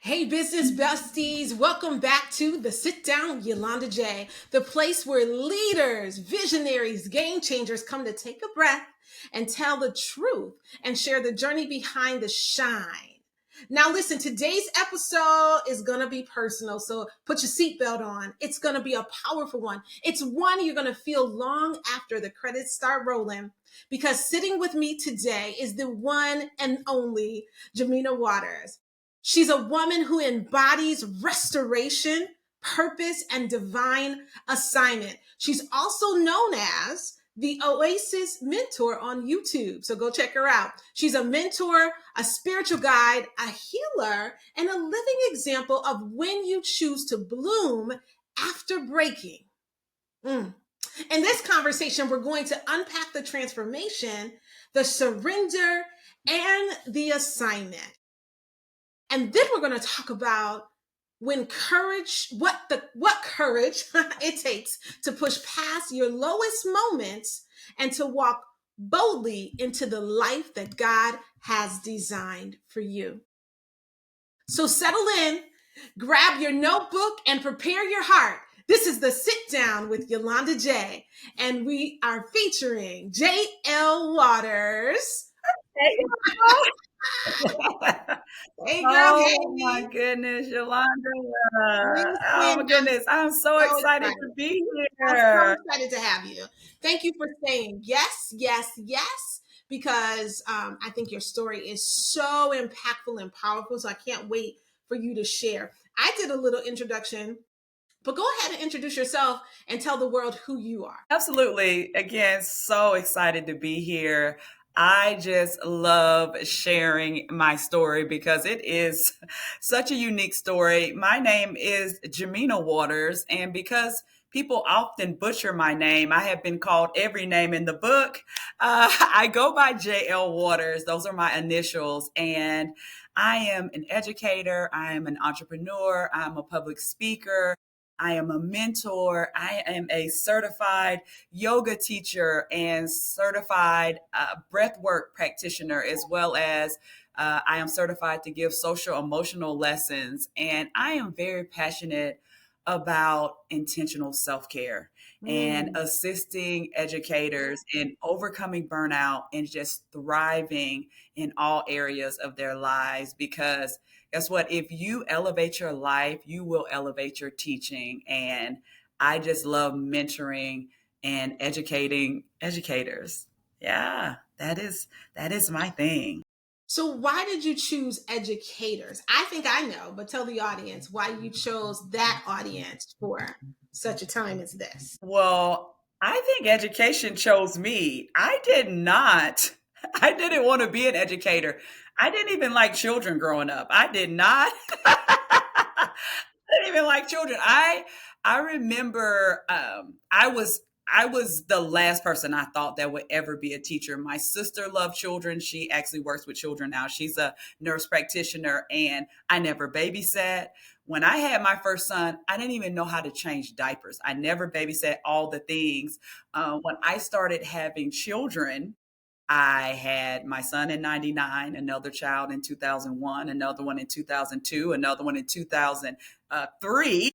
Hey, business besties, welcome back to the Sit Down with Yolonda Jay, the place where leaders, visionaries, game changers come to take a breath and tell the truth and share the journey behind the shine. Now, listen, today's episode is going to be personal, so put your seatbelt on. It's going to be a powerful one. It's one you're going to feel long after the credits start rolling because sitting with me today is the one and only Jimmina Waters. She's a woman who embodies restoration, purpose, and divine assignment. She's also known as the Oasis mentor on YouTube. So go check her out. She's a mentor, a spiritual guide, a healer, and a living example of when you choose to bloom after breaking. In this conversation, we're going to unpack the transformation, the surrender, and the assignment. And then we're going to talk about when courage, what courage it takes to push past your lowest moments and to walk boldly into the life that God has designed for you. So settle in, grab your notebook, and prepare your heart. This is the Sit Down with Yolonda Jay, and we are featuring J.L. Waters. Hey, Hey, girl. oh my Hey. goodness, Yolanda. Oh Listen, my goodness. I'm so so excited excited. to be I'm so here. excited to have you. Thank you for saying yes, yes, yes, because I think your story is so impactful and powerful. So I can't wait for you to share. I did a little introduction, but go ahead and introduce yourself and tell the world who you are. Absolutely. Again, so excited to be here. I just love sharing my story because it is such a unique story. My name is Jimmina Waters, and because people often butcher my name, I have been called every name in the book. I go by JL Waters, those are my initials, and I am an educator, I am an entrepreneur, I'm a public speaker. I am a mentor. I am a certified yoga teacher and certified breathwork practitioner, as well as I am certified to give social emotional lessons. And I am very passionate about intentional self care and Mm. assisting educators in overcoming burnout and just thriving in all areas of their lives because guess what? If you elevate your life, you will elevate your teaching. And I just love mentoring and educating educators. Yeah, that is my thing. So, why did you choose educators? I think I know, but tell the audience why you chose that audience for such a time as this. Well, I think education chose me. I did not. I didn't want to be an educator. I didn't even like children growing up. I did not. I didn't even like children. I remember I was the last person I thought that would ever be a teacher. My sister loved children. She actually works with children now. She's a nurse practitioner, and I never babysat. When I had my first son, I didn't even know how to change diapers. I never babysat all the things. When I started having children, I had my son in 99, another child in 2001, another one in 2002, another one in 2003.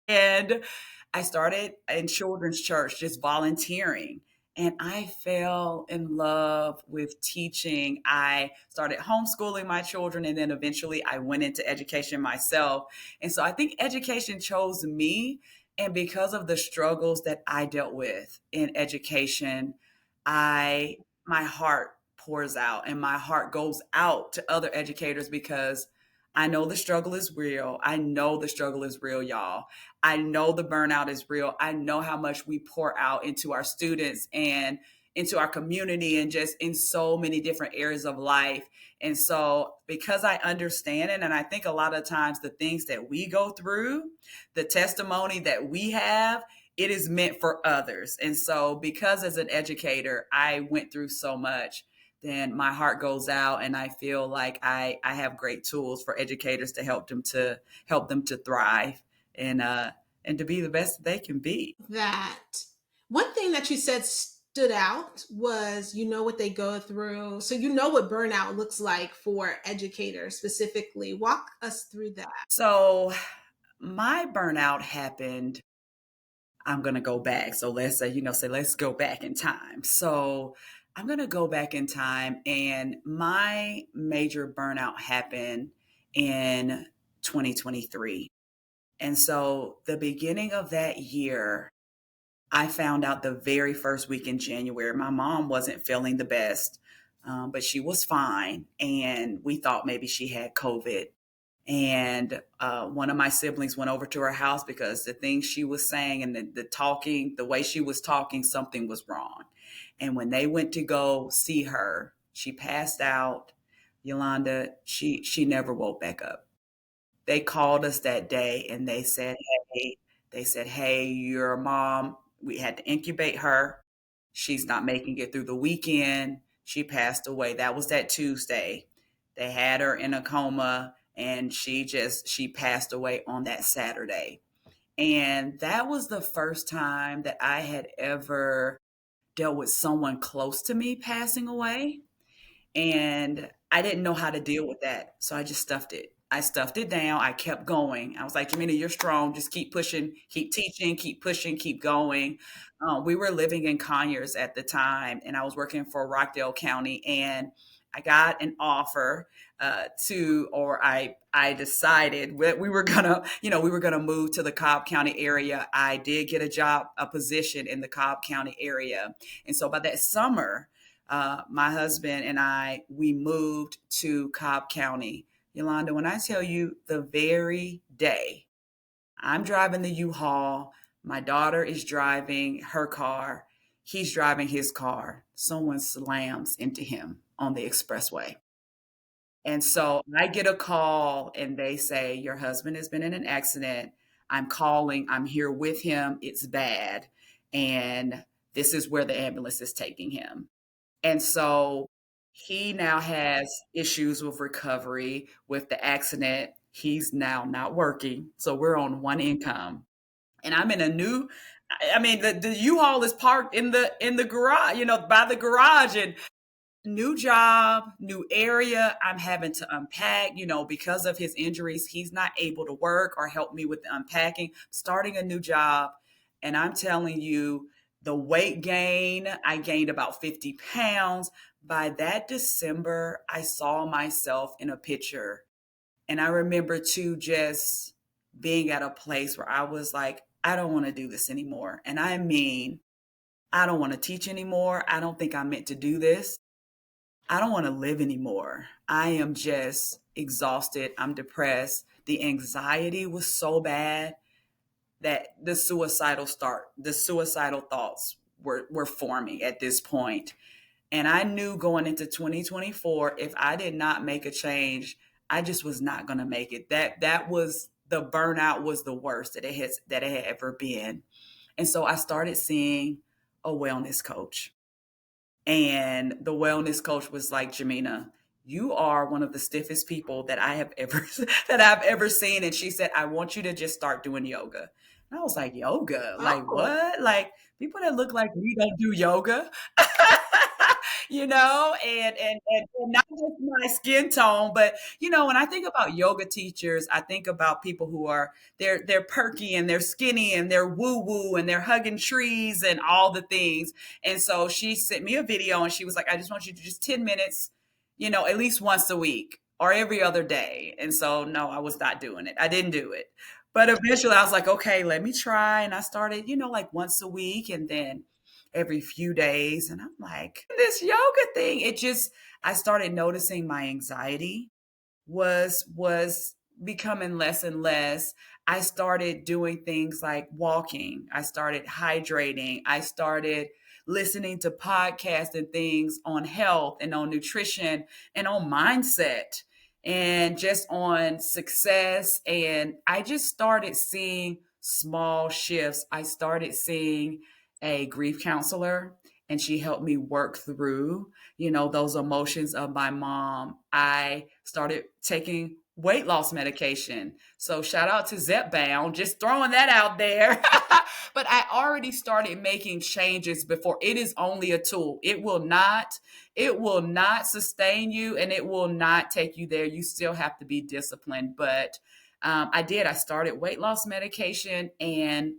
And I started in children's church just volunteering. And I fell in love with teaching. I started homeschooling my children, and then eventually I went into education myself. And so I think education chose me. And because of the struggles that I dealt with in education, I my heart pours out and my heart goes out to other educators because I know the struggle is real. I know the struggle is real, y'all. I know the burnout is real. I know how much we pour out into our students and into our community and just in so many different areas of life. And so, because I understand it, and I think a lot of times the things that we go through, the testimony that we have, it is meant for others. And so, because as an educator, I went through so much, then my heart goes out and I feel like I have great tools for educators to help them to thrive and to be the best they can be. That one thing that you said stood out was, you know, what they go through. So you know what burnout looks like for educators specifically. Walk us through that. So my burnout happened. I'm going to go back. So let's say, let's go back in time. So I'm going to go back in time, and my major burnout happened in 2023. And so the beginning of that year, I found out the very first week in January, my mom wasn't feeling the best, but she was fine. And we thought maybe she had COVID. And one of my siblings went over to her house because the things she was saying and the talking, the way she was talking, something was wrong. And when they went to go see her, she passed out. Yolanda, she never woke back up. They called us that day and they said, hey, your mom, we had to incubate her. She's not making it through the weekend. She passed away. That was that Tuesday. They had her in a coma, and she passed away on that Saturday. And that was the first time that I had ever dealt with someone close to me passing away. And I didn't know how to deal with that. So I just stuffed it. I stuffed it down. I kept going. I was like, Jimmina, you're strong. Just keep pushing, keep teaching, keep pushing, keep going. We were living in Conyers at the time, and I was working for Rockdale County, and I got an offer I decided that we were gonna move to the Cobb County area. I did get a position in the Cobb County area, and so by that summer, my husband and we moved to Cobb County. Yolanda, when I tell you the very day I'm driving the U-Haul, my daughter is driving her car, he's driving his car, someone slams into him on the expressway. And so I get a call and they say, your husband has been in an accident. I'm calling, I'm here with him. It's bad. And this is where the ambulance is taking him. And so he now has issues with recovery with the accident. He's now not working. So we're on one income. And I'm in a new, I mean, the U-Haul is parked in the garage, by the garage, and new job, new area. I'm having to unpack, because of his injuries. He's not able to work or help me with the unpacking, starting a new job. And I'm telling you, the weight gain, I gained about 50 pounds. By that December, I saw myself in a picture. And I remember too, just being at a place where I was like, I don't want to do this anymore. And I mean, I don't want to teach anymore. I don't think I'm meant to do this. I don't want to live anymore. I am just exhausted. I'm depressed. The anxiety was so bad that the suicidal thoughts were forming at this point. And I knew going into 2024, if I did not make a change, I just was not going to make it. That was the burnout was the worst that it had ever been. And so I started seeing a wellness coach. And the wellness coach was like, Jimmina, you are one of the stiffest people that I have ever that I've ever seen. And she said, I want you to just start doing yoga. And I was like, yoga? Like Oh, what? Like people that look like me don't do yoga. And not just my skin tone, but when I think about yoga teachers, I think about people who are they're perky and they're skinny and they're woo woo and they're hugging trees and all the things. And so she sent me a video and she was like, I just want you to just 10 minutes, at least once a week or every other day. And so no, I was not doing it. I didn't do it. But eventually I was like, okay, let me try. And I started, like once a week and then every few days. And I'm like, this yoga thing, I started noticing my anxiety was becoming less and less. I started doing things like walking. I started hydrating. I started listening to podcasts and things on health and on nutrition and on mindset and just on success. And I just started seeing small shifts. I started seeing a grief counselor, and she helped me work through those emotions of my mom. I started taking weight loss medication. So shout out to Zepbound, just throwing that out there. But I already started making changes before. It is only a tool. It will not sustain you, and it will not take you there. You still have to be disciplined. But I did. I started weight loss medication, and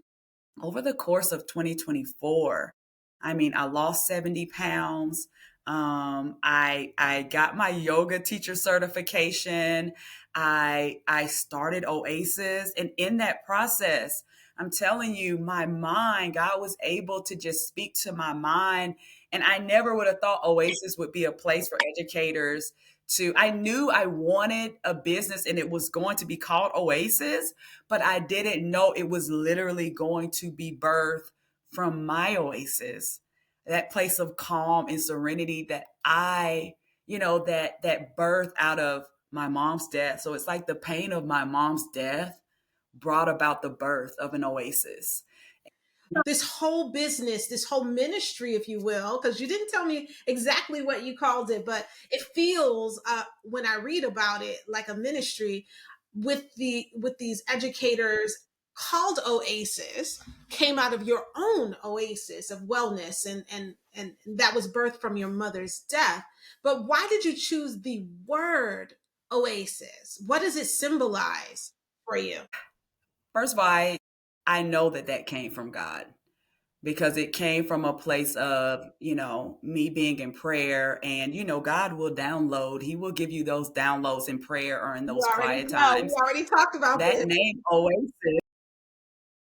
over the course of 2024, I mean, I lost 70 pounds. I got my yoga teacher certification. I started Oasis, and in that process, I'm telling you, my mind, God was able to just speak to my mind, and I never would have thought Oasis would be a place for educators to. I knew I wanted a business, and it was going to be called Oasis, but I didn't know it was literally going to be birthed from my oasis, that place of calm and serenity that that birth out of my mom's death. So it's like the pain of my mom's death brought about the birth of an oasis. This whole business, this whole ministry, if you will, because you didn't tell me exactly what you called it, but it feels when I read about it like a ministry with these educators called Oasis, came out of your own oasis of wellness, and that was birthed from your mother's death. But why did you choose the word oasis? What does it symbolize for you? First of all, I know that that came from God, because it came from a place of, me being in prayer, and, God will download. He will give you those downloads in prayer or in You those already quiet know. We times. already talked about That this. name Oasis.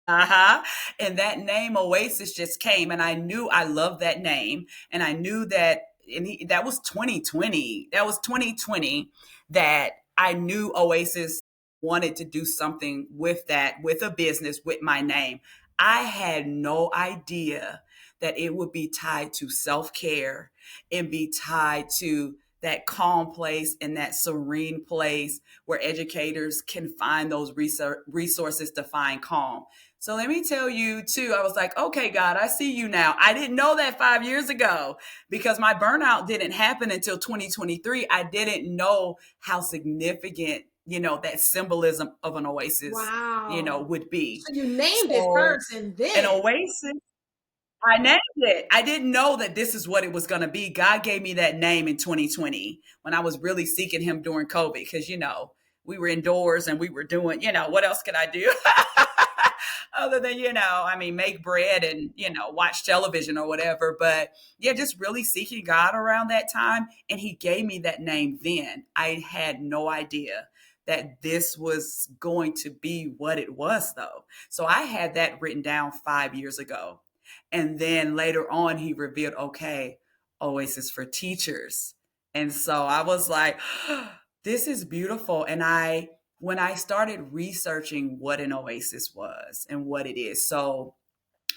Uh-huh. And that name Oasis just came, and I knew I loved that name, and I knew that, that was 2020. That was 2020 that I knew Oasis wanted to do something with that, with a business, with my name. I had no idea that it would be tied to self-care and be tied to that calm place and that serene place where educators can find those resources to find calm. So let me tell you too, I was like, okay, God, I see you now. I didn't know that 5 years ago, because my burnout didn't happen until 2023. I didn't know how significant, that symbolism of an oasis, Wow. would be. So you named it So first and an then. oasis, I named it. I didn't know that this is what it was going to be. God gave me that name in 2020 when I was really seeking Him during COVID, because, we were indoors and we were doing, what else could I do? Other than, I mean, make bread and, watch television or whatever. But yeah, just really seeking God around that time. And He gave me that name then. I had no idea that this was going to be what it was, though. So I had that written down 5 years ago. And then later on, He revealed, okay, Oasis for teachers. And so I was like, this is beautiful. And when I started researching what an oasis was and what it is. So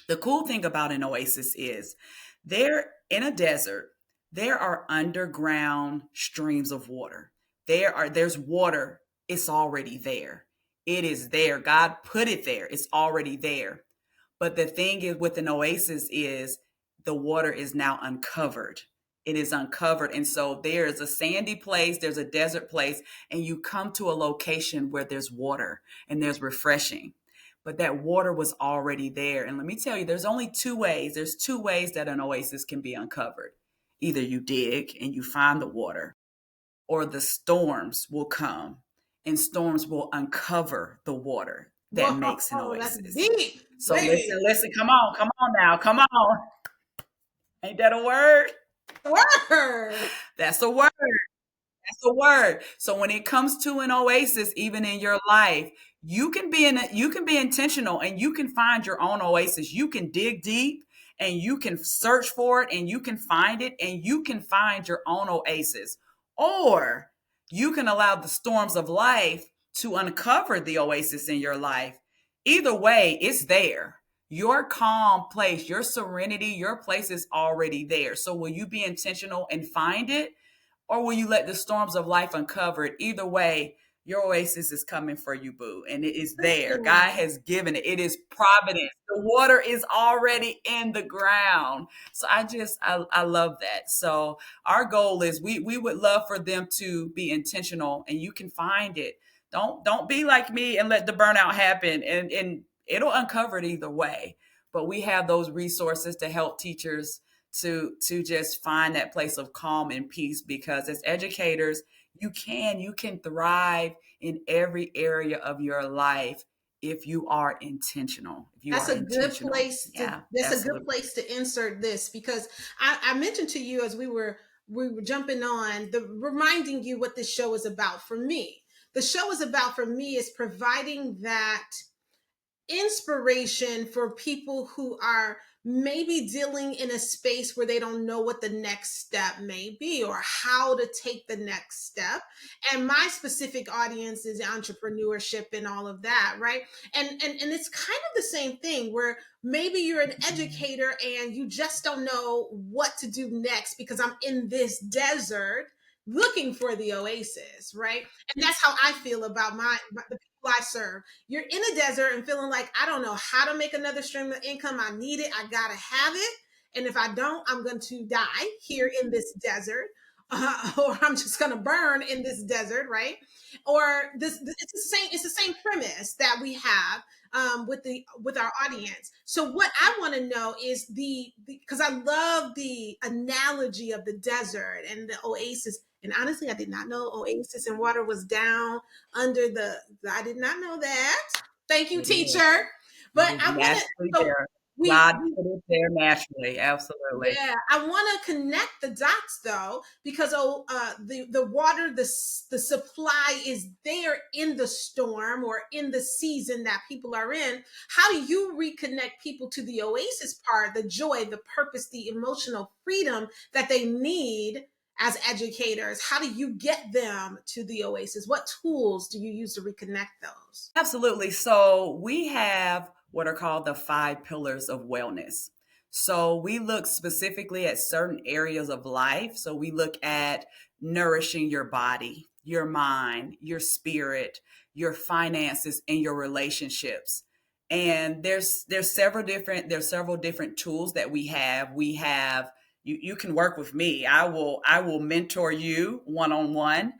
the cool thing about an oasis is they're in a desert. There are underground streams of water. There's water. It's already there. It is there. God put it there. It's already there. But the thing is with an oasis is the water is now uncovered. It is uncovered. And so there's a sandy place, there's a desert place, and you come to a location where there's water and there's refreshing. But that water was already there. And let me tell you, there's only two ways. There's two ways that an oasis can be uncovered. Either you dig and you find the water, or the storms will come and storms will uncover the water that makes an Whoa, that's oasis. deep. So Wait, listen, come on now, come on. Ain't that a word? word. That's a word. That's the word. So when it comes to an oasis, even in your life, you can be intentional, and you can find your own oasis. You can dig deep and you can search for it and you can find it and you can find your own oasis. Or you can allow the storms of life to uncover the oasis in your life. Either way, it's there. Your calm place, your serenity, your place is already there. So will you be intentional and find it? Or will you let the storms of life uncover it? Either way, your oasis is coming for you, boo. And it is there. Listen, God has given it. It is providence. The water is already in the ground. So I love that. So our goal is we would love for them to be intentional, and you can find it. Don't be like me and let the burnout happen. And it'll uncover it either way. But we have those resources to help teachers to just find that place of calm and peace, because as educators, you can thrive in every area of your life if you are intentional. If you That's are a good intentional. place to Yeah, that's a good absolutely. place to insert this, because I mentioned to you as we were jumping on, the reminding you what this show is about for me. The show is about for me is providing that inspiration for people who are maybe dealing in a space where they don't know what the next step may be or how to take the next step. And my specific audience is entrepreneurship and all of that, right? And it's kind of the same thing where maybe you're an educator and you just don't know what to do next because I'm in this desert looking for the oasis, right? And that's how I feel about the people I serve. You're in a desert and feeling like, I don't know how to make another stream of income. I need it. I gotta have it. And if I don't, I'm going to die here in this desert, or I'm just going to burn in this desert, right? Or it's the same premise that we have with our audience. So what I want to know is because I love the analogy of the desert and the oasis. And honestly, I did not know Oasis and water was down under I did not know that. Thank you, It is. teacher. It But is I want to, naturally so there. we, God we put it there naturally. Absolutely. yeah, I want to connect the dots though, because the water, the supply is there in the storm or in the season that people are in. How do you reconnect people to the oasis part, the joy, the purpose, the emotional freedom that they need as educators? How do you get them to the oasis? What tools do you use to reconnect those? Absolutely. So we have what are called the five pillars of wellness. So we look specifically at certain areas of life. So we look at nourishing your body, your mind, your spirit, your finances, and your relationships. And there's several different tools that we have. We have you can work with me. I will mentor you one on one.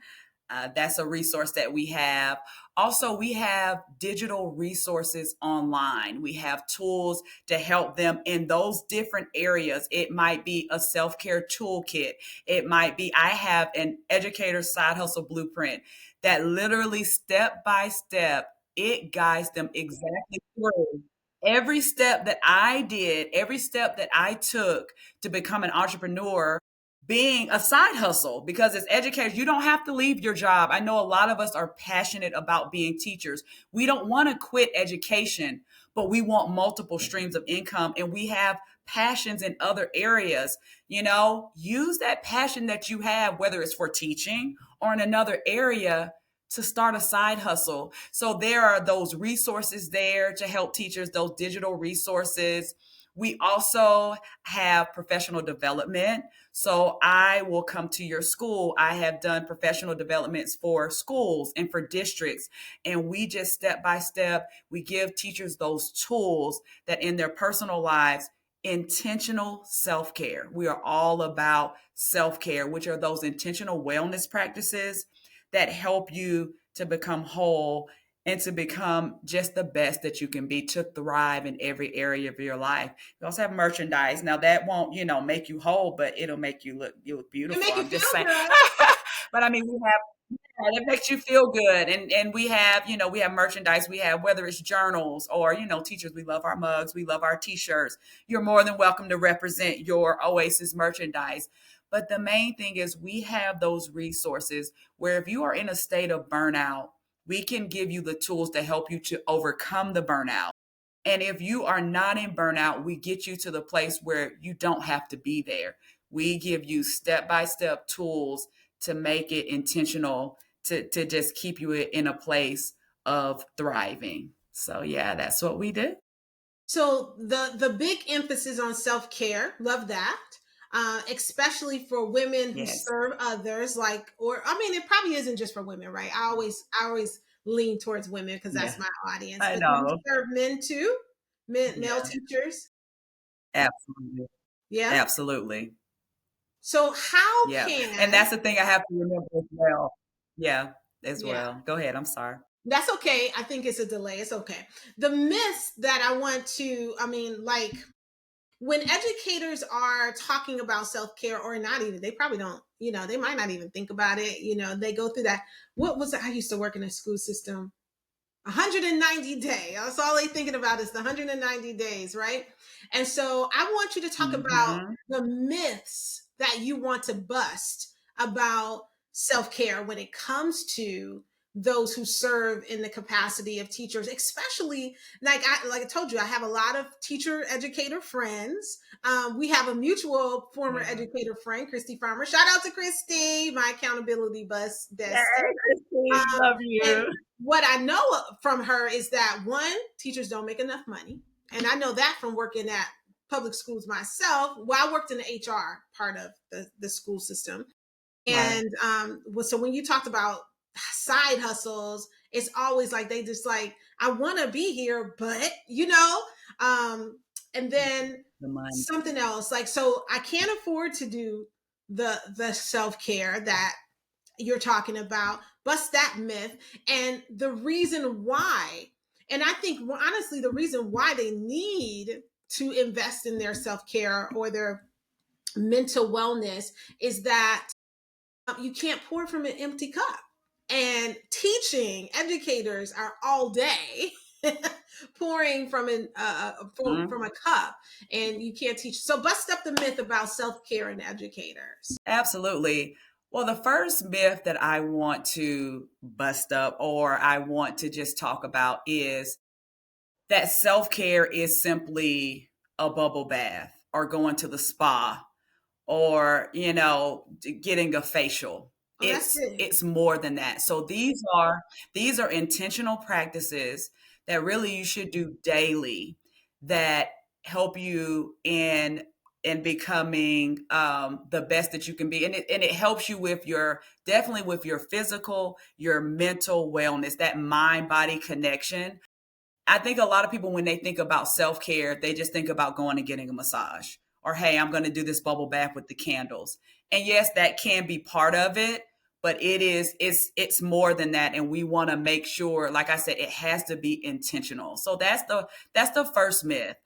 That's a resource that we have. Also, we have digital resources online. We have tools to help them in those different areas. It might be a self care toolkit. It might be, I have an educator side hustle blueprint that literally step by step, it guides them exactly through every step that I did, every step that I took to become an entrepreneur, being a side hustle. Because as educators, you don't have to leave your job. I know a lot of us are passionate about being teachers. We don't want to quit education, but we want multiple streams of income, and we have passions in other areas. Use that passion that you have, whether it's for teaching or in another area, to start a side hustle. So there are those resources there to help teachers, those digital resources. We also have professional development. So I will come to your school. I have done professional developments for schools and for districts. And we just step by step, we give teachers those tools that in their personal lives, intentional self care. We are all about self care, which are those intentional wellness practices that help you to become whole and to become just the best that you can be, to thrive in every area of your life. We also have merchandise. Now that won't, make you whole, but it'll make you look It beautiful. make you I'm feel just saying. good. But I mean, we have, yeah, it makes you feel good. And we have merchandise. We have, whether it's journals or, teachers, we love our mugs, we love our t-shirts. You're more than welcome to represent your Oasis merchandise. But the main thing is we have those resources where if you are in a state of burnout, we can give you the tools to help you to overcome the burnout. And if you are not in burnout, we get you to the place where you don't have to be there. We give you step by step tools to make it intentional, to just keep you in a place of thriving. So, yeah, that's what we do. So the big emphasis on self care, love that. Especially for women who Yes. serve others, like, or I mean, it probably isn't just for women, right? I always lean towards women because that's Yeah, my audience. I But you know. serve men too, male Yeah, teachers, absolutely. yeah. Absolutely. So how Yeah. And can that's the thing I have to remember as well. Yeah. as Yeah. well. Go ahead. I'm sorry. That's okay. I think it's a delay. It's okay. The myths that I want to, I mean, like when educators are talking about self-care, or not even, they probably don't, they might not even think about it. They go through that. What was it? I used to work in a school system. 190 day. That's all they thinking about is the 190 days, right? And so I want you to talk about Hmm. the myths that you want to bust about self-care when it comes to those who serve in the capacity of teachers, especially like I told you, I have a lot of teacher educator friends. We have a mutual former Yeah. educator friend, Christy Farmer. Shout out to Christy, my accountability bus bestie. Yay, Christine. Love And you. what I know from her is that one, teachers don't make enough money. And I know that from working at public schools myself. Well, I worked in the HR part of the school system. Right. And so when you talked about side hustles, it's always like they just like, I want to be here, but and then The mind. something else like, so I can't afford to do the self-care that you're talking about. Bust that myth. And the reason why, and I think, well, honestly, the reason why they need to invest in their self-care or their mental wellness is that you can't pour from an empty cup. And teaching educators are all day pouring from a cup, and you can't teach. So bust up the myth about self-care and educators. Absolutely. Well, the first myth that I want to bust up or I want to just talk about is that self care is simply a bubble bath or going to the spa or, getting a facial. Oh, that's it. It's more than that. So these are intentional practices that really you should do daily that help you in becoming the best that you can be, and it helps you with your definitely with your physical, your mental wellness, that mind body connection. I think a lot of people, when they think about self care, they just think about going and getting a massage or, hey, I'm going to do this bubble bath with the candles. And yes, that can be part of it, but it's more than that. And we want to make sure, like I said, it has to be intentional. So that's the first myth.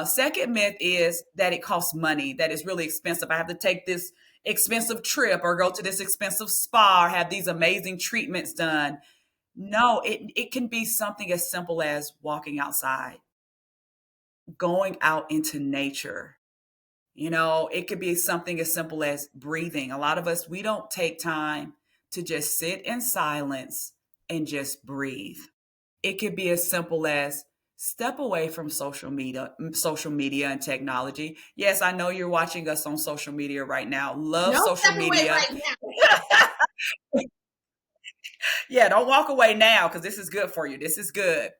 Second myth is that it costs money, that it's really expensive. I have to take this expensive trip or go to this expensive spa or have these amazing treatments done. No, it can be something as simple as walking outside, going out into nature. It could be something as simple as breathing. A lot of us, we don't take time to just sit in silence and just breathe. It could be as simple as step away from social media and technology. Yes, I know you're watching us on social media right now. Love No social step away media. right now. Yeah, don't walk away now because this is good for you. This is good.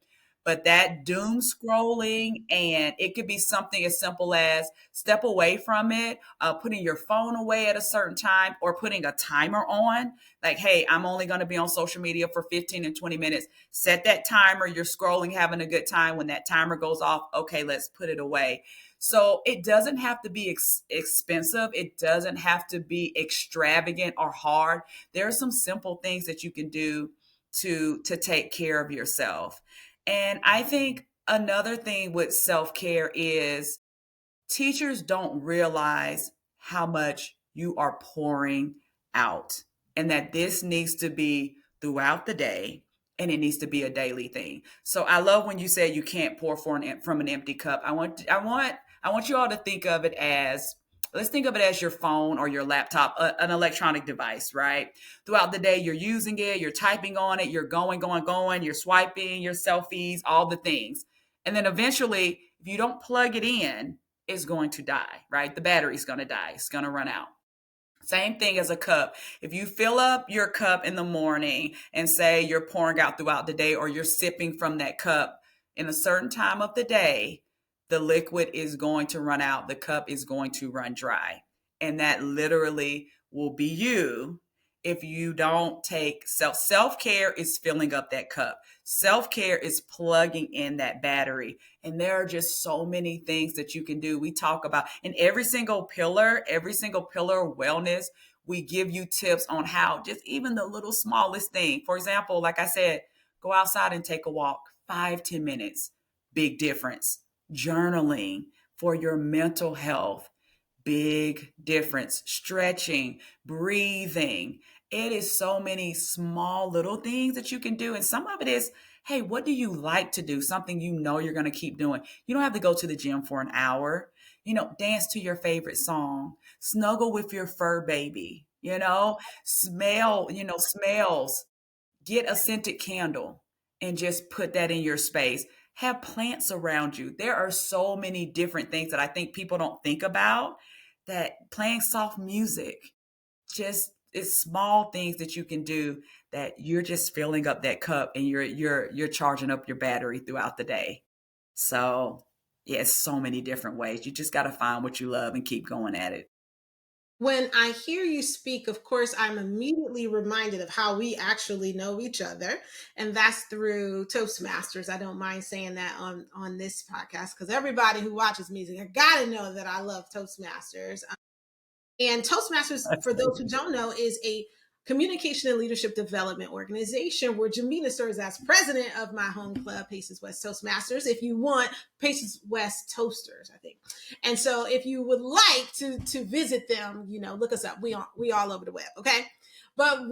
But that doom scrolling, and it could be something as simple as step away from it, putting your phone away at a certain time, or putting a timer on. Like, hey, I'm only going to be on social media for 15 and 20 minutes. Set that timer. You're scrolling, having a good time. When that timer goes off, okay, let's put it away. So it doesn't have to be expensive. It doesn't have to be extravagant or hard. There are some simple things that you can do to take care of yourself. And I think another thing with self-care is teachers don't realize how much you are pouring out, and that this needs to be throughout the day, and it needs to be a daily thing. So I love when you say you can't pour from an empty cup. I want you all to think of it as, let's think of it as your phone or your laptop, an electronic device, right? Throughout the day, you're using it, you're typing on it, you're going, you're swiping, your selfies, all the things. And then eventually, if you don't plug it in, it's going to die, right? The battery's going to die. It's going to run out. Same thing as a cup. If you fill up your cup in the morning and say you're pouring out throughout the day, or you're sipping from that cup in a certain time of the day, the liquid is going to run out. The cup is going to run dry. And that literally will be you if you don't take self-care is filling up that cup. Self-care is plugging in that battery. And there are just so many things that you can do. We talk about in every single pillar of wellness, We give you tips on how just even the little smallest thing. For example, like I said, go outside and take a walk, 5-10 minutes, big difference. Journaling for your mental health, big difference. Stretching, breathing. It is so many small little things that you can do. And some of it is, hey, what do you like to do? Something you know you're going to keep doing. You don't have to go to the gym for an hour. Dance to your favorite song, snuggle with your fur baby, smells, get a scented candle and just put that in your space. Have plants around you. There are so many different things that I think people don't think about, that playing soft music, just it's small things that you can do that you're just filling up that cup and you're charging up your battery throughout the day. So, yeah, it's so many different ways. You just got to find what you love and keep going at it. When I hear you speak, of course, I'm immediately reminded of how we actually know each other, and that's through Toastmasters. I don't mind saying that on this podcast because everybody who watches music, I gotta know that I love Toastmasters. And Toastmasters, That's for those who amazing. don't know, is a communication and leadership development organization where Jimmina serves as president of my home club, Paces West Toastmasters. If you want Paces West Toasters, I think. And so, if you would like to visit them, look us up. We all over the web, okay? But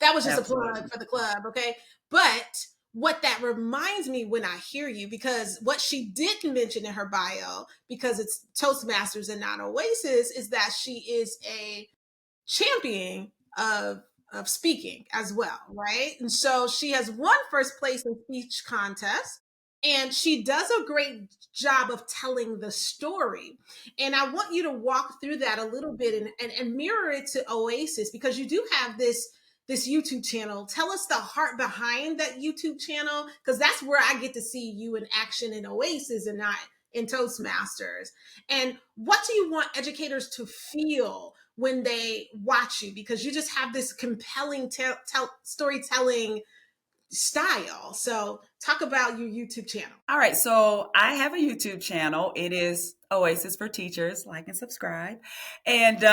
that was just a plug Absolutely. for the club, okay? But what that reminds me when I hear you, because what she didn't mention in her bio, because it's Toastmasters and not Oasis, is that she is a champion of speaking as well, right? And so she has won first place in speech contest, and she does a great job of telling the story. And I want you to walk through that a little bit and mirror it to Oasis, because you do have this YouTube channel. Tell us the heart behind that YouTube channel, because that's where I get to see you in action in Oasis and not in Toastmasters. And what do you want educators to feel when they watch you? Because you just have this compelling storytelling style. So talk about your YouTube channel. All right, so I have a YouTube channel. It is Oasis for Teachers. Like and subscribe. And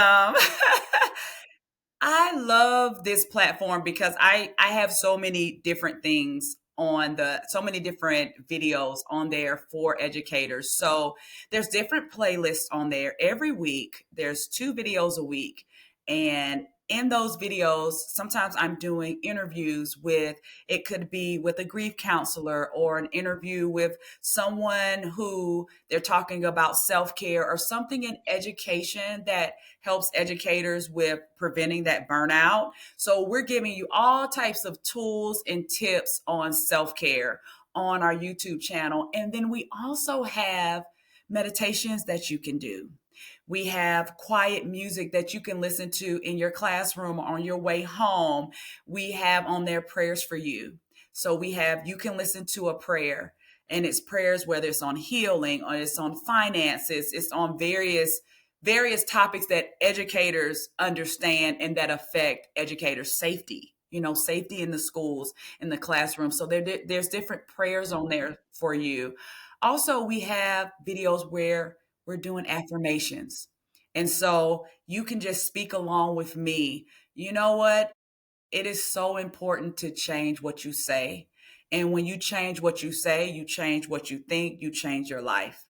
I love this platform because I have so many different things on the so many different videos on there for educators. So there's different playlists on there every week. There's 2 videos a week. And in those videos, sometimes I'm doing interviews with, it could be with a grief counselor or an interview with someone who they're talking about self-care or something in education that helps educators with preventing that burnout. So we're giving you all types of tools and tips on self-care on our YouTube channel. And then we also have meditations that you can do. We have quiet music that you can listen to in your classroom or on your way home. We have on there prayers for you. So you can listen to a prayer, and it's prayers whether it's on healing or it's on finances, it's on various topics that educators understand and that affect educators' safety, safety in the schools, in the classroom. So there's different prayers on there for you. Also, we have videos where we're doing affirmations. And so you can just speak along with me. You know what? It is so important to change what you say. And when you change what you say, you change what you think, you change your life.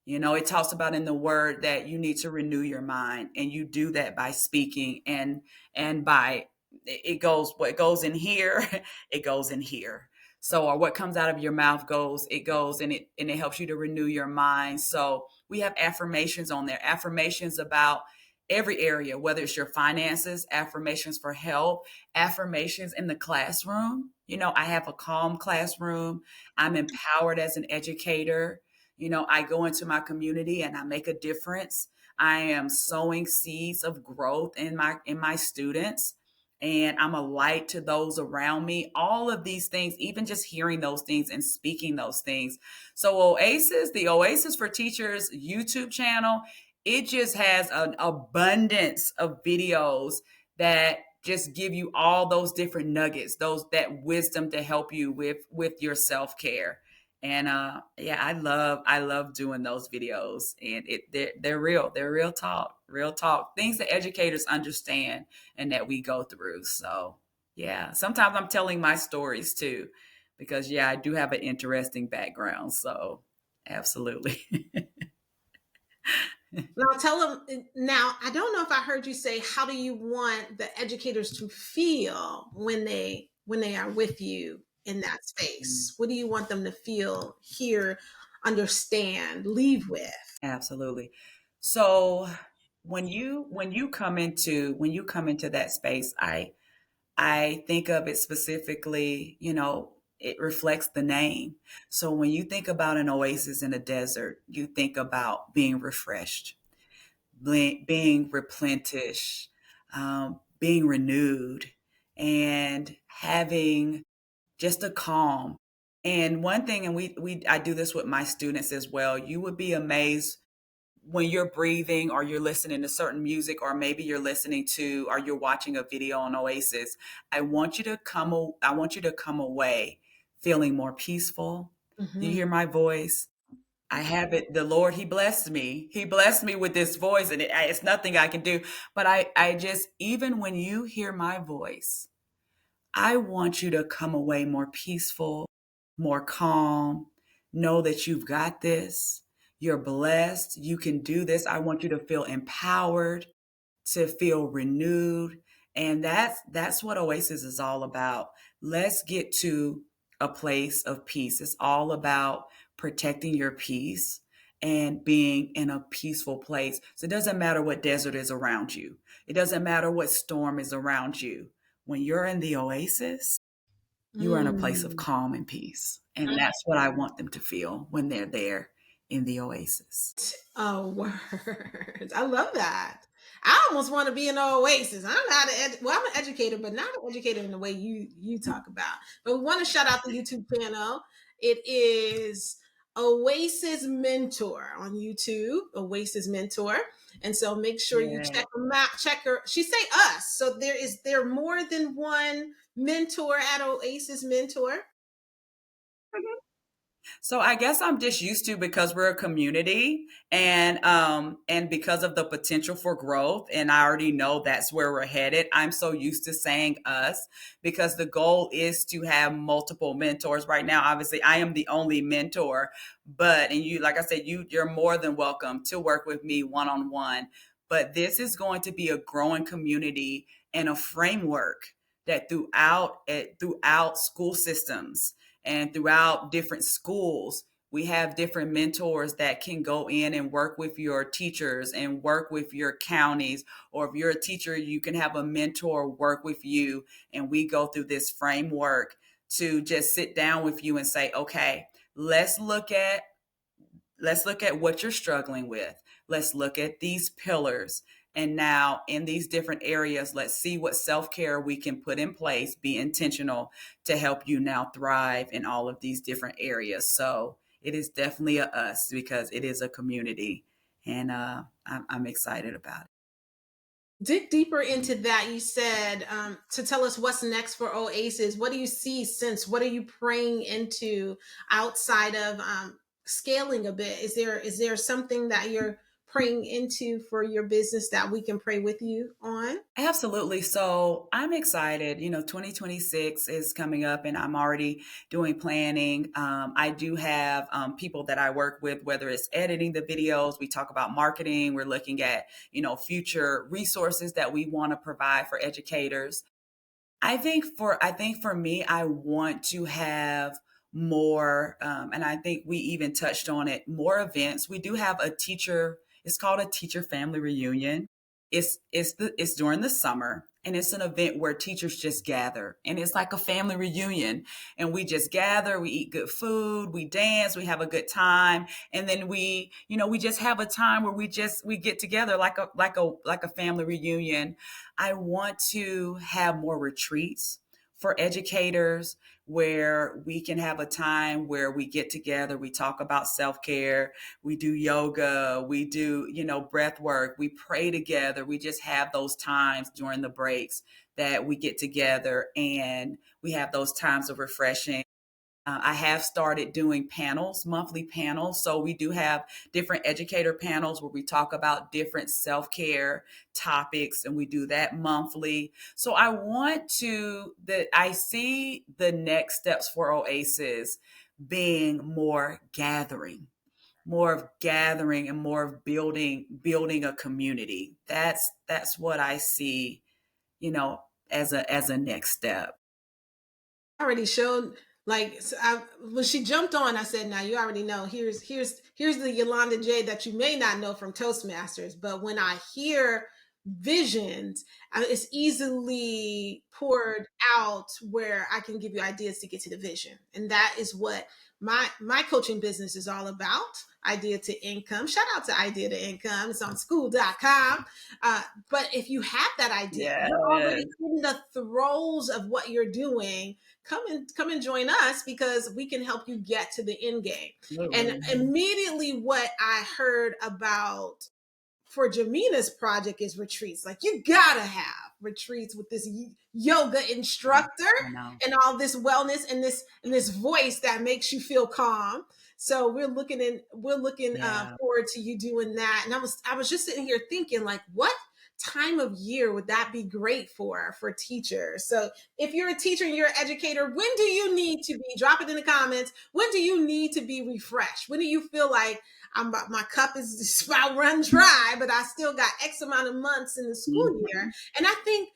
It talks about in the word that you need to renew your mind, and you do that by speaking and by it goes what goes in here, it goes in here. So or what comes out of your mouth goes and it helps you to renew your mind. So we have affirmations on there, affirmations about every area, whether it's your finances, affirmations for health, affirmations in the classroom. I have a calm classroom. I'm empowered as an educator. I go into my community and I make a difference. I am sowing seeds of growth in my students, and I'm a light to those around me. All of these things, even just hearing those things and speaking those things. So the Oasis for Teachers YouTube channel, it just has an abundance of videos that just give you all those different nuggets, that wisdom to help you with your self-care. And yeah, I love doing those videos, and they're real. They're real talk, things that educators understand and that we go through. So yeah, sometimes I'm telling my stories too, because yeah, I do have an interesting background. So absolutely. Now tell them. Now I don't know if I heard you say, how do you want the educators to feel when they are with you in that space? What do you want them to feel, hear, understand, leave with? Absolutely. So when you come into that space, I think of it specifically, it reflects the name. So when you think about an oasis in a desert, you think about being refreshed, being replenished, being renewed, and having just a calm. And one thing, and we I do this with my students as well. You would be amazed when you're breathing or you're listening to certain music, or maybe you're listening to or you're watching a video on Oasis. I want you to come away feeling more peaceful. Do you Hmm. hear my voice? I have it. The Lord, He blessed me. He blessed me with this voice, and it's nothing I can do. But I just, even when you hear my voice, I want you to come away more peaceful, more calm. Know that you've got this. You're blessed. You can do this. I want you to feel empowered, to feel renewed. And that's what Oasis is all about. Let's get to a place of peace. It's all about protecting your peace and being in a peaceful place. So it doesn't matter what desert is around you. It doesn't matter what storm is around you. When you're in the oasis, you are in a place of Mm. calm and peace. And that's what I want them to feel when they're there in the oasis. Oh, words. I love that. I almost want to be an oasis. I'm not well, I'm an educator, but not an educator in the way you talk about. But we want to shout out the YouTube channel. It is Oasis Mentor on YouTube, Oasis Mentor. And so make sure you Yeah. check them out. Check her. She say us. So there more than one mentor at Oasis Mentor. So I guess I'm just used to, because we're a community, and because of the potential for growth, and I already know that's where we're headed. I'm so used to saying us, because the goal is to have multiple mentors. Right now, obviously, I am the only mentor, but and you, like I said, you're more than welcome to work with me one on one. But this is going to be a growing community and a framework that throughout school systems and throughout different schools, we have different mentors that can go in and work with your teachers and work with your counties. Or if you're a teacher, you can have a mentor work with you. And we go through this framework to just sit down with you and say, okay, let's look at let's look at what you're struggling with. Let's look at these pillars. And now, in these different areas, let's see what self care we can put in place, be intentional to help you now thrive in all of these different areas. So, it is definitely a us, because it is a community. And I'm excited about it. Dig deeper into that. You said to tell us what's next for Oasis. What do you see, since what are you praying into outside of scaling a bit? Is there something that you're praying into for your business that we can pray with you on? Absolutely. So I'm excited. 2026 is coming up, and I'm already doing planning. I do have people that I work with, whether it's editing the videos, we talk about marketing, we're looking at, future resources that we want to provide for educators. I think for me, I want to have more, and I think we even touched on it, more events. We do have a teacher. It's called a teacher family reunion. It's during the summer, and it's an event where teachers just gather, and it's like a family reunion. And we just gather, we eat good food, we dance, we have a good time, and then we just have a time where we get together like a family reunion. I want to have more retreats for educators, where we can have a time where we get together, we talk about self-care, we do yoga, we do, breath work, we pray together. We just have those times during the breaks that we get together, and we have those times of refreshing. I have started doing panels, monthly panels. So we do have different educator panels where we talk about different self care topics, and we do that monthly. So I want to, that I see the next steps for Oasis being more of gathering and more of building a community. That's what I see, as a next step. Already showed, like, when she jumped on, I said, now you already know, here's the Yolanda Jay that you may not know from Toastmasters. But when I hear visions, it's easily poured out where I can give you ideas to get to the vision. And that is what my coaching business is all about. Idea to income. Shout out to Idea to Income. It's on school.com. But if you have that idea, you're Yes, already in the throes of what you're doing. Come and join us, because we can help you get to the end game. And absolutely. immediately what I heard about for Jimina's project is retreats. Like, you gotta have retreats with this yoga instructor I know. and all this wellness and this voice that makes you feel calm. So we're looking Yeah. forward to you doing that. And I was just sitting here thinking, like, what time of year would that be great for teachers? So if you're a teacher and you're an educator, when do you need to be, drop it in the comments, when do you need to be refreshed? When do you feel like my cup is about run dry, but I still got X amount of months in the school year? Mhm. And I think,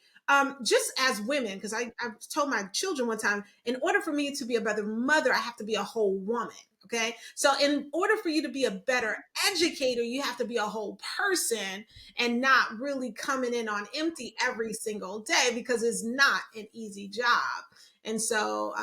just as women, because I told my children one time, in order for me to be a better mother, I have to be a whole woman. Okay. So in order for you to be a better educator, you have to be a whole person and not really coming in on empty every single day, because it's not an easy job. And so,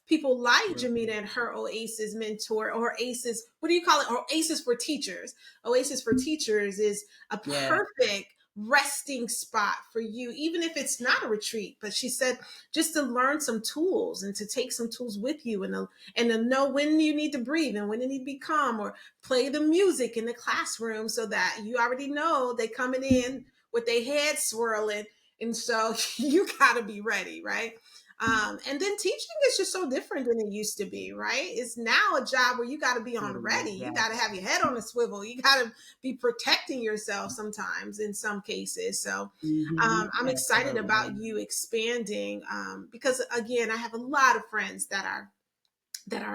people like Jimmina and her Oasis mentor, or Oasis, what do you call it? Oasis for teachers. Oasis for teachers is a Yeah. perfect resting spot for you, even if it's not a retreat. But she said, just to learn some tools and to take some tools with you, and to know when you need to breathe and when you need to be calm, or play the music in the classroom so that you already know they coming in with their head swirling. And so you got to be ready, right? And then teaching is just so different than it used to be, right? It's now a job where you got to be It on is. ready. You Yes. got to have your head on a swivel. You got to be protecting yourself sometimes in some cases. So, I'm excited about Absolutely. you expanding, because again, I have a lot of friends that are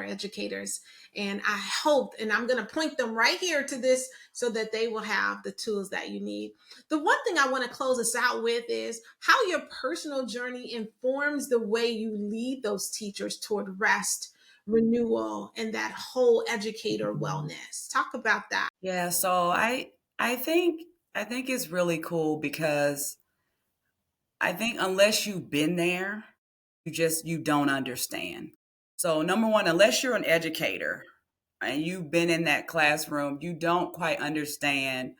educators, and I hope, and I'm going to point them right here to this so that they will have the tools that you need. The one thing I want to close us out with is how your personal journey informs the way you lead those teachers toward rest, renewal, and that whole educator wellness. Talk about that. Yeah. So I think I think it's really cool because I think unless you've been there, you don't understand. So number one, unless you're an educator and you've been in that classroom, you don't quite understand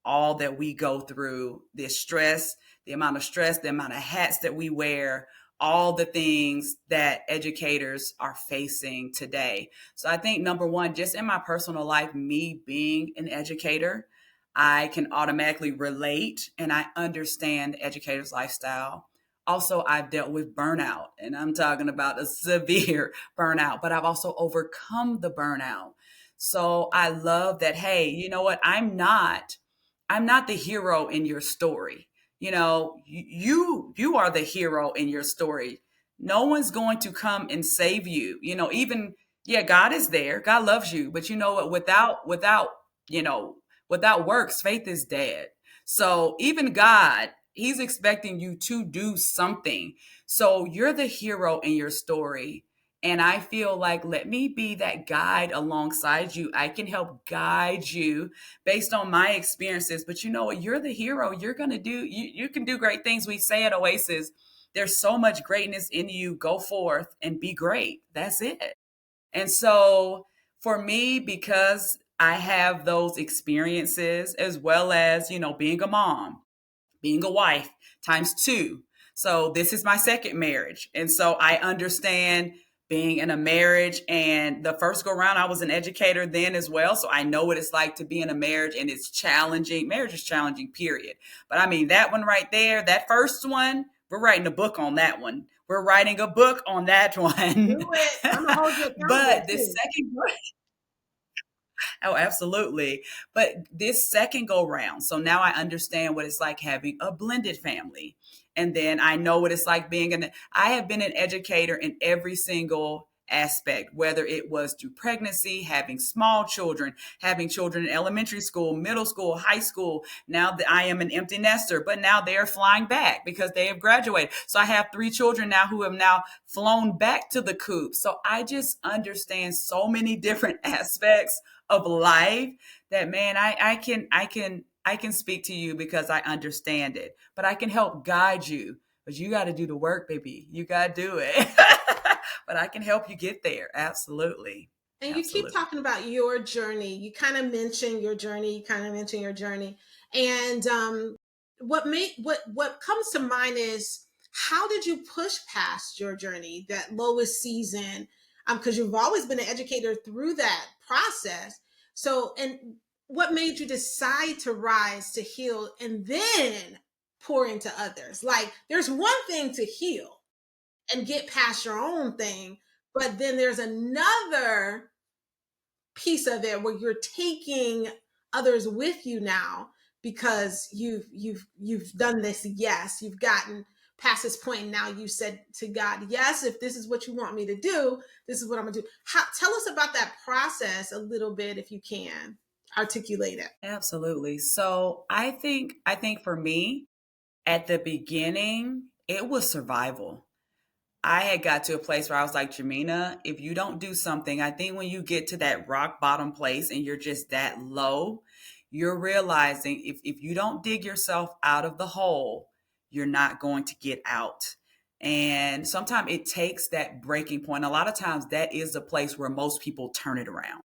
all that we go through, this stress, the amount of hats that we wear, all the things that educators are facing today. So I think number one, just in my personal life, me being an educator, I can automatically relate and I understand the educator's lifestyle. Also, I've dealt with burnout, and I'm talking about a severe burnout, but I've also overcome the burnout. So I love that, hey, you know what? I'm not the hero in your story. You are the hero in your story. No one's going to come and save you. Even, yeah, God is there. God loves you, but you know what? You know, without works, faith is dead. So even God, he's expecting you to do something. So you're the hero in your story. And I feel like, let me be that guide alongside you. I can help guide you based on my experiences. But you know what? You're the hero. You're going to you can do great things. We say at Oasis, there's so much greatness in you. Go forth and be great. That's it. And so for me, because I have those experiences, as well as, being a mom, being a wife times two. So this is my second marriage. And so I understand being in a marriage. And the first go round, I was an educator then as well. So I know what it's like to be in a marriage, and it's challenging. Marriage is challenging, period. But I mean, that one right there, that first one, we're writing a book on that one. We're writing a book on that Do one. it. I'm gonna hold you accountable But this too. second Oh, absolutely. But this second go round, so now I understand what it's like having a blended family. And then I know what it's like I have been an educator in every single aspect, whether it was through pregnancy, having small children, having children in elementary school, middle school, high school. Now that I am an empty nester, but now they are flying back because they have graduated. So I have three children now who have now flown back to the coop. So I just understand so many different aspects of life that, man, I can speak to you because I understand it, but I can help guide you. But you got to do the work, baby. You got to do it. But I can help you get there. Absolutely. And you keep Absolutely. talking about your journey. You kind of mention your journey. You kind of mention your journey. And what comes to mind is, how did you push past your journey, that lowest season? Because you've always been an educator through that process. So, and what made you decide to rise, to heal, and then pour into others? Like, there's one thing to heal and get past your own thing, but then there's another piece of it where you're taking others with you now, because you've done this. Yes, you've gotten past this point. Now you said to God, yes, if this is what you want me to do, this is what I'm gonna do. Tell us about that process a little bit, if you can articulate it. Absolutely. So I think for me, at the beginning, it was survival. I had got to a place where I was like, Jimmina, if you don't do something, I think when you get to that rock bottom place and you're just that low, you're realizing if you don't dig yourself out of the hole, you're not going to get out. And sometimes it takes that breaking point. A lot of times that is the place where most people turn it around,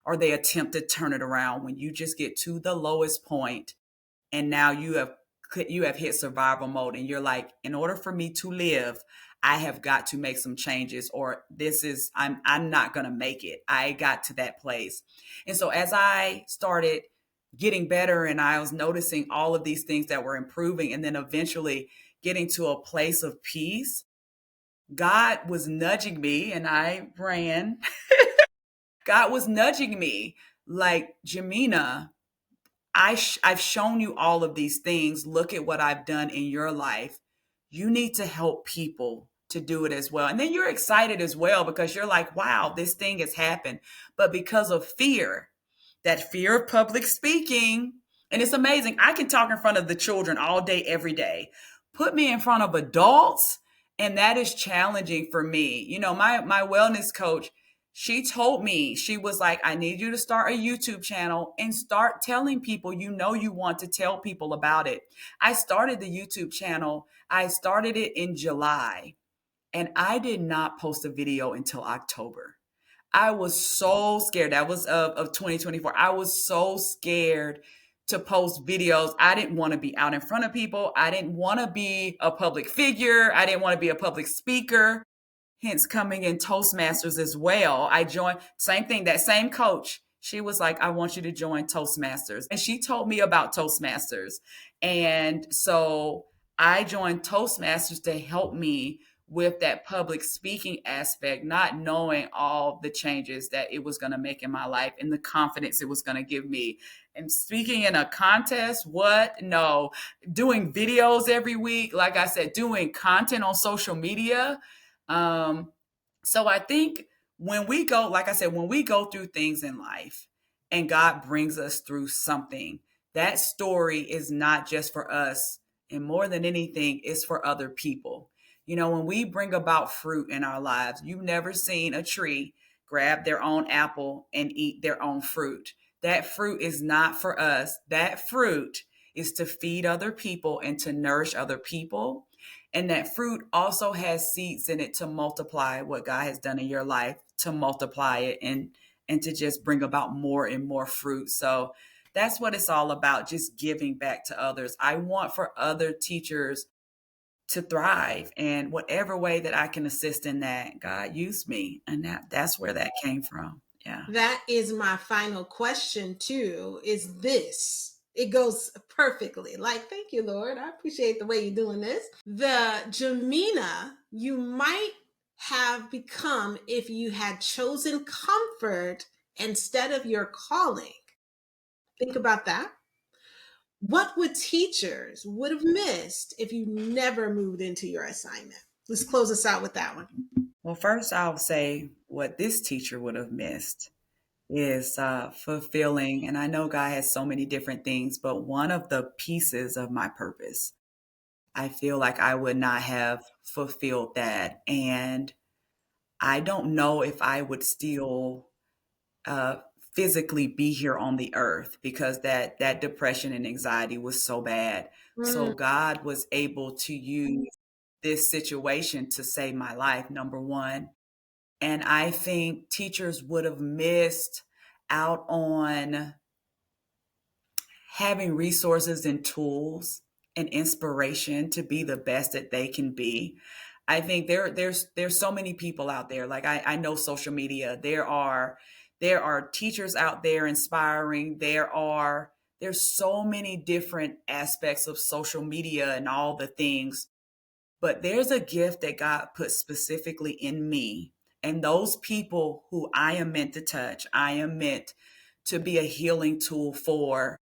or they attempt to turn it around, when you just get to the lowest point and now you have hit survival mode, and you're like, in order for me to live, I have got to make some changes, or I'm not going to make it. I got to that place. And so as I started getting better and I was noticing all of these things that were improving, and then eventually getting to a place of peace, God was nudging me and I ran. God was nudging me like, Jamina, I've shown you all of these things. Look at what I've done in your life. You need to help people to do it as well. And then you're excited as well because you're like, wow, this thing has happened. But because of fear, that fear of public speaking, and it's amazing. I can talk in front of the children all day, every day. Put me in front of adults, and that is challenging for me. My wellness coach, she told me, she was like, I need you to start a YouTube channel and start telling people you want to tell people about it. I started the YouTube channel. I started it in July, and I did not post a video until October. I was so scared. That was of 2024. I was so scared to post videos. I didn't want to be out in front of people. I didn't want to be a public figure. I didn't want to be a public speaker, hence coming in Toastmasters as well. I joined, same thing, that same coach. She was like, I want you to join Toastmasters. And she told me about Toastmasters. And so I joined Toastmasters to help me with that public speaking aspect, not knowing all the changes that it was going to make in my life and the confidence it was going to give me. And speaking in a contest, what? No. Doing videos every week, like I said, doing content on social media. um, so I think when we go, like I said, when we go through things in life and God brings us through something, that story is not just for us. And more than anything, it's for other people. When we bring about fruit in our lives, you've never seen a tree grab their own apple and eat their own fruit. That fruit is not for us. That fruit is to feed other people and to nourish other people. And that fruit also has seeds in it to multiply what God has done in your life, to multiply it and to just bring about more and more fruit. So that's what it's all about, just giving back to others. I want for other teachers to thrive, and whatever way that I can assist in that, God use me. And that's where that came from. Yeah. That is my final question too, is this. It goes perfectly. Like, thank you, Lord. I appreciate the way you're doing this. The Jimmina you might have become if you had chosen comfort instead of your calling. Think about that. What would teachers would have missed if you never moved into your assignment? Let's close us out with that one. Well, first, I'll say what this teacher would have missed is fulfilling. And I know God has so many different things, but one of the pieces of my purpose, I feel like I would not have fulfilled that. And I don't know if I would still uh, physically be here on the earth because that depression and anxiety was so bad. Mm, So God was able to use this situation to save my life, number one. And I think teachers would have missed out on having resources and tools and inspiration to be the best that they can be. I think there's so many people out there. Like I know social media. There are teachers out there inspiring. There's so many different aspects of social media and all the things. But there's a gift that God put specifically in me. And those people who I am meant to touch, I am meant to be a healing tool for.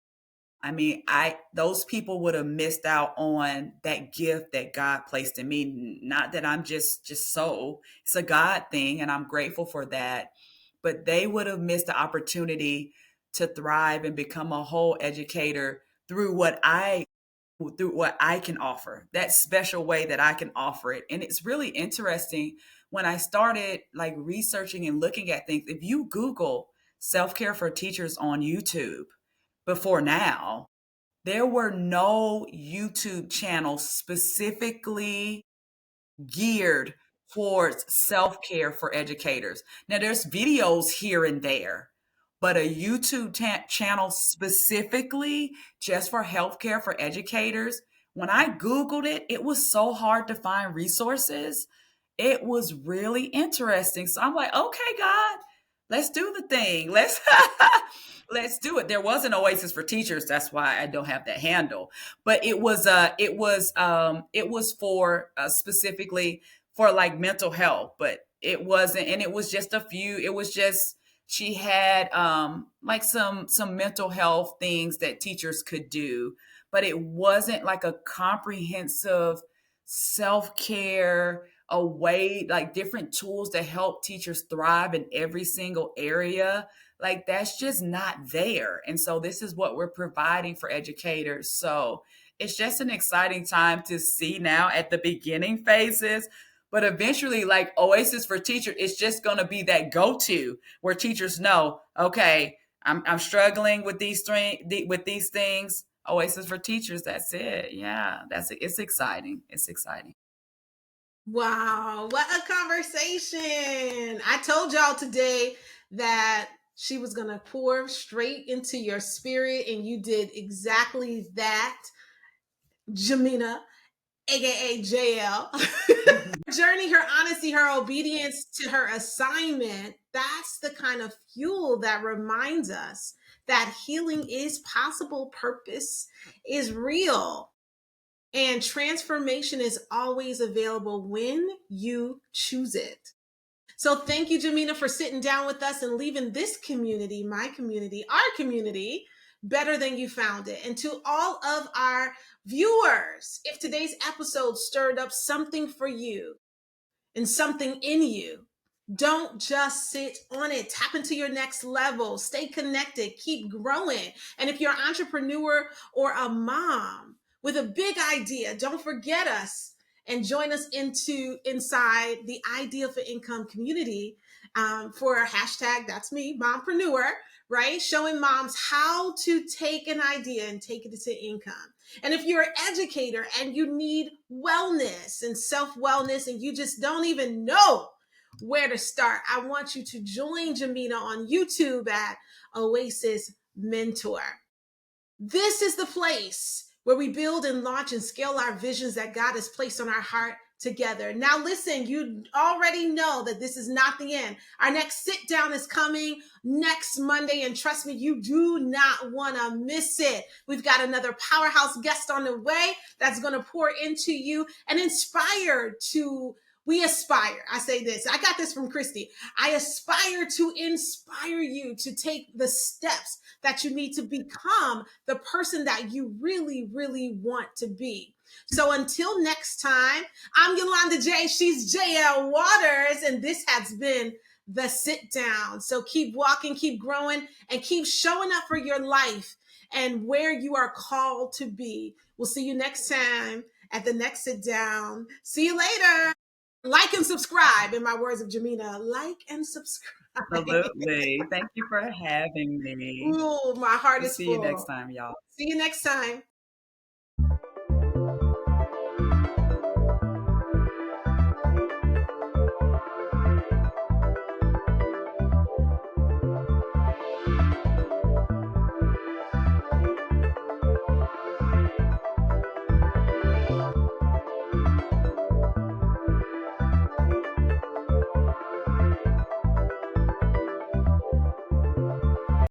I mean, I those people would have missed out on that gift that God placed in me. Not that I'm just so. It's a God thing and I'm grateful for that. But they would have missed the opportunity to thrive and become a whole educator through what I can offer, that special way that I can offer it. And it's really interesting when I started like researching and looking at things. If you Google self-care for teachers on YouTube before now, there were no YouTube channels specifically geared towards self-care for educators. Now there's videos here and there, but a YouTube channel specifically just for healthcare for educators, when I googled it, it was so hard to find resources. It was really interesting. So I'm like, "Okay, God, let's do the thing. Let's let's do it." There was an Oasis for teachers, that's why I don't have that handle, but it was for specifically for like mental health, but it wasn't, and it was just a few. It was just she had like some mental health things that teachers could do, but it wasn't like a comprehensive self-care, a way like different tools to help teachers thrive in every single area. Like that's just not there. And so this is what we're providing for educators. So it's just an exciting time to see now at the beginning phases. But eventually, like Oasis for Teachers, it's just going to be that go-to where teachers know, okay, I'm struggling with these things. Oasis for Teachers, that's it. Yeah, that's it. It's exciting. It's exciting. wow, what a conversation. I told y'all today that she was going to pour straight into your spirit, and you did exactly that, Jimmina, aka JL. Journey, her honesty, her obedience to her assignment, that's the kind of fuel that reminds us that healing is possible, purpose is real, and transformation is always available when you choose it. So thank you, Jimmina, for sitting down with us and leaving this community, my community, our community, better than you found it. And to all of our viewers, if today's episode stirred up something for you, and something in you, don't just sit on it. Tap into your next level. Stay connected. Keep growing. And if you're an entrepreneur or a mom with a big idea, don't forget us and join us inside the Idea for Income community for a hashtag. That's me, mompreneur. Right, showing moms how to take an idea and take it to income. And if you're an educator and you need wellness and self wellness and you just don't even know where to start, I want you to join Jimmina on YouTube at Oasis Mentor. This is the place where we build and launch and scale our visions that God has placed on our heart together. Now, listen, you already know that this is not the end. Our next sit down is coming next Monday, and trust me, you do not want to miss it. We've got another powerhouse guest on the way that's going to pour into you and inspire to. We aspire. I say this. I got this from Christy. I aspire to inspire you to take the steps that you need to become the person that you really, really want to be. So until next time, I'm Yolonda Jay. She's JL Waters, and this has been the Sit Down. So keep walking, keep growing, and keep showing up for your life and where you are called to be. We'll see you next time at the next Sit Down. See you later. Like and subscribe. In my words of Jimmina, like and subscribe. Absolutely. Thank you for having me. Ooh, my heart We'll is see you next full. time, y'all. See you next time.